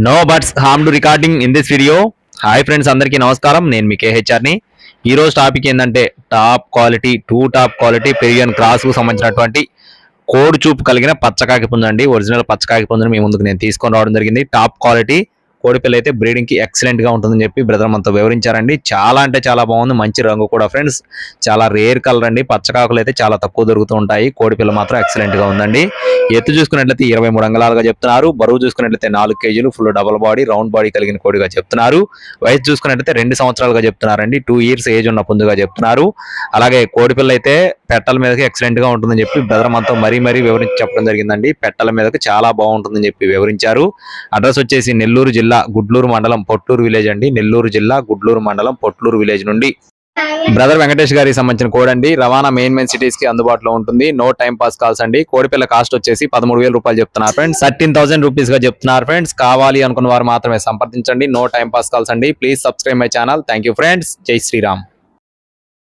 No birds harm to recording in this video. Hi friends, అందరికీ నమస్కారం. నేను మీ కేహెచ్ఆర్ని. ఈ రోజు టాపిక్ ఏంటంటే టాప్ క్వాలిటీ టాప్ క్వాలిటీ పెరిగియన్ క్రాస్కు సంబంధించినటువంటి కోడి చూపు కలిగిన పచ్చకాకి పుంజండి. ఒరిజినల్ పచ్చకాకి పుంజుని మీ ముందుకు నేను తీసుకొని రావడం జరిగింది. టాప్ క్వాలిటీ కోడిపిల్ల అయితే బ్రీడింగ్ కి ఎక్సలెంట్ గా ఉంటుందని చెప్పి బ్రదర్ మనతో వివరించారండి. చాలా అంటే చాలా బాగుంది, మంచి రంగు కూడా ఫ్రెండ్స్. చాలా రేర్ కలర్ అండి. పచ్చకాకులు అయితే చాలా తక్కువ దొరుకుతూ ఉంటాయి. కోడిపిల్ల మాత్రం ఎక్సలెంట్ గా ఉందండి. ఎత్తు చూసుకున్నట్లయితే 23 అంగళాలుగా చెప్తున్నారు. బరువు చూసుకున్నట్లయితే 4 కేజీలు, full double body round body కలిగిన కోడిగా చెప్తున్నారు. వయసు చూసుకున్నట్లయితే 2 సంవత్సరాలుగా చెప్తున్నారండి. 2 years ఏజ్ ఉన్న పుంజుగా చెప్తున్నారు. అలాగే కోడిపిల్ల అయితే పెట్టల మీదకి ఎక్సలెంట్ గా ఉంటుందని చెప్పి బ్రదర్ మనతో మరీ వివరించి చెప్పడం జరిగిందండి. పెట్టల మీదకి చాలా బాగుంటుందని చెప్పి వివరించారు. అడ్రస్ వచ్చేసి నెల్లూరు జిల్లా గుడ్లూరు మండలం పొట్లూరు విలేజ్ అండి. నెల్లూరు జిల్లా గుడ్లూరు మండలం పొట్లూరు విలేజ్ నుండి బ్రదర్ వెంకటేష్ గారికి సంబంధించిన కోడ్ అండి. రవాణా మెయిన్ సిటీస్ కి అందుబాటులో ఉంటుంది. నో టైం పాస్ కాల్స్ అండి. కోడిపిల్ల కాస్ట్ వచ్చేసి 13,000 రూపాయలు చెప్తున్నారు ఫ్రెండ్స్. 13,000 రూపీస్ గా చెప్తున్నారు ఫ్రెండ్స్. కావాలి అనుకున్న వారు మాత్రమే సంప్రదించండి. నో టైం పాస్ కాల్స్ అండి. Please subscribe my channel. Thank you friends. జై శ్రీరామ్.